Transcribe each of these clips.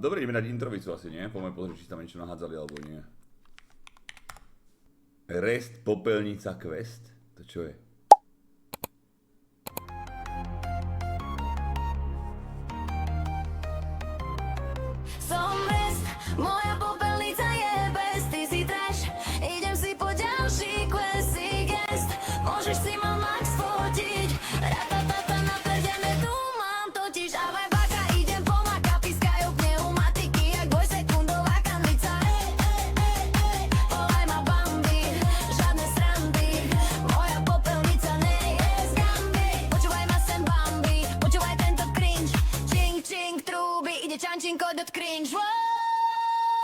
dobre, ideme dať introvicu asi, nie? Poďme pozrieť, či tam niečo nahádzali, alebo nie. Rest Popelnica Quest? To čo je? Som rest, moja popelnica je bez, ty si trash. Idem si po ďalší classy guest. Môžeš si ma max fotiť. Ratatata napredené tu mám totiž. Ale baka, idem po maka, pískajú pneumatiky jak dvojsekundová kanvica. Volaj ma Bambi, žiadne srandy. Moja popelnica nie je z Gamby. Počúvaj ma sem Bambi, počúvaj tento cringe. Čing, čing, trúby, ide čančinko do cringe.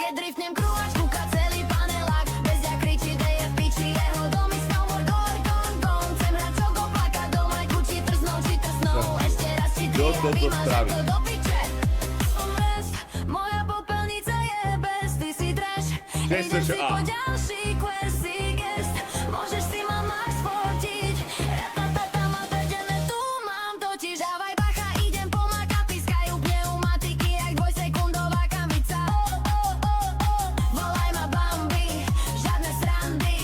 Keď driftnem krúhač, kúka celý panelák. Bezďak kričí, kde je v piči jeho domy. Snowboard, gong, gong. Chcem hrať čoko, plakať doma, či trznou, ešte raz ti Kto drie, toto vymažem spraví? to do piče. Som rest, moja popelnica je bez, ty si trash. Kde Idem chceš si A? po ďalší classy guest. Môžeš si ma max fotiť. Ratatata napredené tu mám totiž. Dávaj bacha, idem po maka, pískajú pneumatiky jak dvojsekundová kanvica. Volaj ma Bambi, žiadne srandy.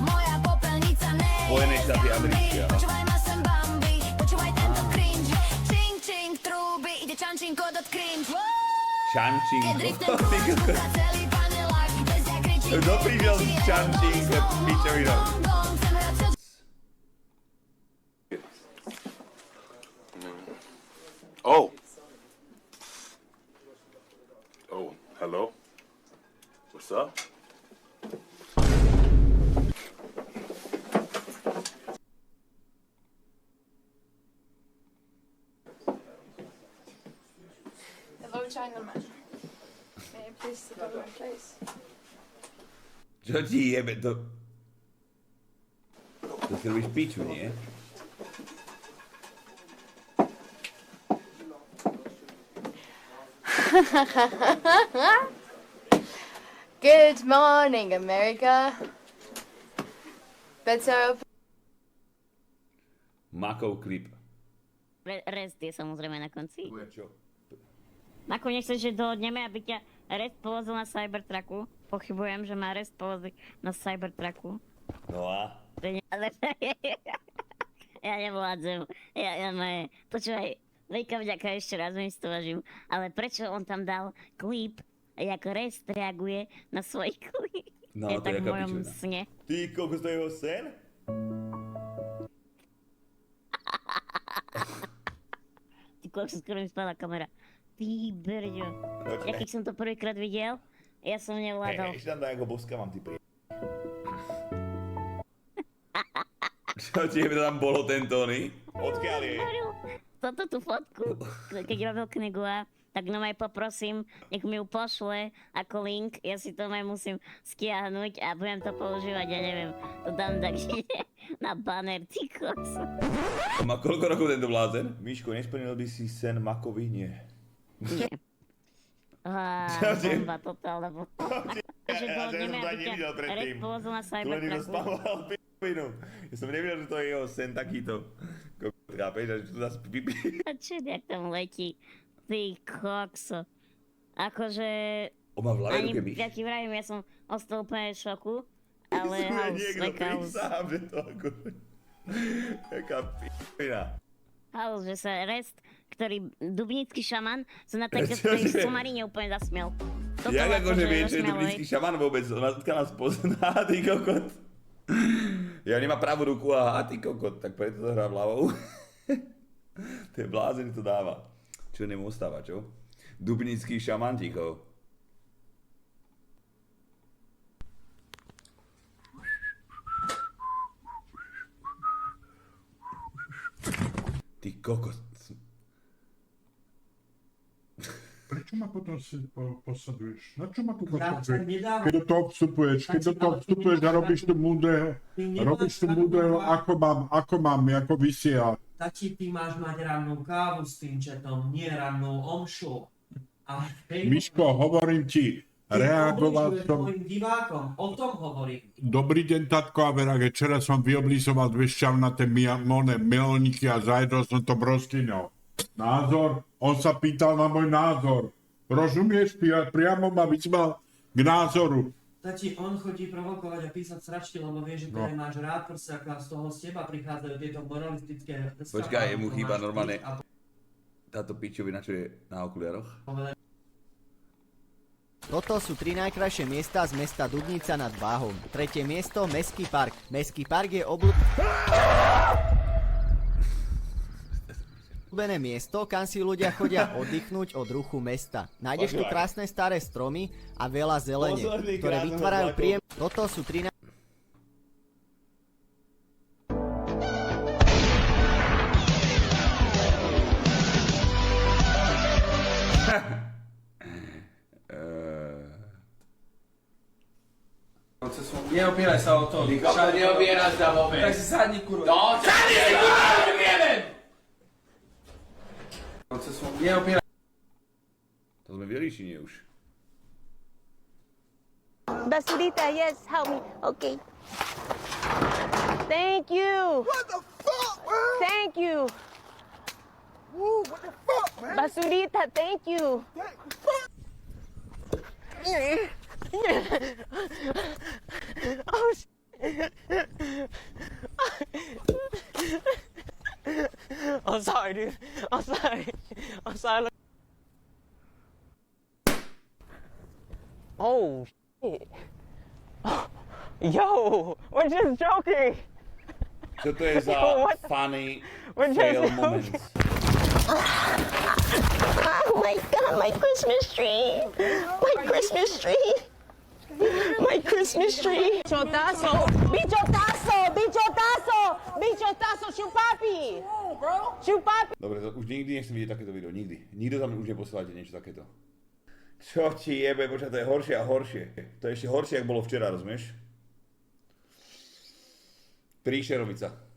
Moja popelnica nie je Spojené z štáty Gamby. americké, áno. Počúvaj ma sem Bambi, počúvaj tento cringe. Čing, čing, trúby, ide čančinko do cringe. Keď Čančinko. driftem krúhač, kúka celý panelák. Bezďak kričí, Kto prišiel s Čančinko, pičovinou? gong, chcem hrať čoko. Oh. Oh, hello. What's up? Hello, Chinaman. May I please sit on my place? Čo ti jebe to? To si robíš piču, nie? Good morning, America. Beds are open. Makov klip. Rest je samozrejme na konci. Čo? Nakoniec sa, že dohodneme, aby ťa Rest povozil na Cybertrucku. Pochybujem, že má Rest povoziť na Cybertrucku. No a? To je ale... ja nevládzem. Počúvaj, veľká vďaka, ešte raz mi to vážim. Ale prečo on tam dal klip, jak Rest reaguje na svoj klip? No, je to tak je v jaká mojom pičovina. sne. Ty, koľko to je jeho sen? Ty koľko skoro mi spadla kamera. Ty brďo. Počkaj. Ja keď som to prvýkrát videl, ja som nevládol. Ešte tam daj, ako boska mám, ty pri... Čo ti tam bolo tento oný? Odkiaľ je? Toto tú fotku, keď robil knihu, tak no aj poprosím, nech mi ju pošle ako link, ja si to aj musím stiahnuť a budem to používať, ja neviem, to dám tak na banner, ty kokso. Má koľko rokov tento blázen? Miško, nesplnil by si sen Makovi? Nie. Nie. Čože? Bomba totálna. Že dohodneme, to aby ani ťa nevidel predtým. Red povozil na Tu len iba Cybertrucku. spamoval p***inu. Ja som nevidel, že to je jeho sen takýto. Chápeš, že tu zase pipi. A čo jak tam letí? Ty kokso. Akože... On má v hlave Ani, ruke myš. ja ti vravím, ja som ostal úplne v šoku, ale Tu je house, niekto like house. prísahám, že to ako... Jaká p***ina. House, že sa Rest, ktorý dubnický šaman, sa na tej Čože? somarine úplne zasmiel. Toto Jak akože akože vie, čo je zasmialo, dublinský hej. šaman vôbec? Odkiaľ nás pozná, ty kokot. Ja nemá pravú ruku a ty kokot, tak preto to hrá hlavou. To je blázen, to dáva. Čo nemu ostáva, čo? Dubnický šaman, ticho. Ty kokot. Prečo ma potom posaduješ? Na čo ma tu Ja posaduješ? sa nedávam. Keď do toho vstupuješ, a robíš tu múdreho, ako mám, ako vysiela. Stačí, ty máš mať rannú kávu s tým četom, nie rannú omšu. A Miško, hovorím ti, reagoval som... som... Tvojim divákom, o tom hovorím. Dobrý deň, tatko a Verage, včera som vyoblizoval dve šťavnaté milóniky a zajedol som to broskyňou. Názor? On sa pýtal na môj názor. Rozumieš? Ty priamo ma vyzval k názoru. Tati, on chodí provokovať a písať sračky, lebo vie, že ty No. aj máš rád prsiaka, z toho z teba prichádzajú tieto moralistické... Počkaj, jemu to chýba máš normálne piť a táto pičovina, čo je na okuliaroch. povedať, Toto sú 3 najkrajšie miesta z mesta Dubnica nad Váhom. Tretie miesto, Mestský park. Mestský park je obľúbené miesto, kam si ľudia chodia oddychnúť od ruchu mesta. Nájdeš tu krásne staré stromy a veľa zelene, Posledný ktoré krát vytvárajú som príjem. Toto sú 3 Neopieraj sa o to. Neobieráš sa vôbec. Tak si sadni, kurva. No, sadni si, kurva, neviem! Neopieraj. To sme v Jelišine už. Basurita, yes, help me. Okay. Thank you. What the fuck, man? Thank you. Woo, what the fuck, man? Basurita, thank you. Oh, I'm sorry, dude. I'm sorry. I'm sorry. Oh, shit. Yo, we're just joking. Čo to je za What the- funny We're just fail joking. moments? Oh my god, my Christmas tree. My Christmas tree. My Christmas tree. Bichotazo. Bichotazo. Bichotazo. Bichotazo. Chupapi. Chupapi. Dobre, to už nikdy nechcem vidieť takéto video, nikdy. Nikto tam už neposielajte niečo takéto. Čo ti jebe, počkaj, to je horšie a horšie. To je ešte horšie, ako bolo včera, rozumieš? Príšerovica.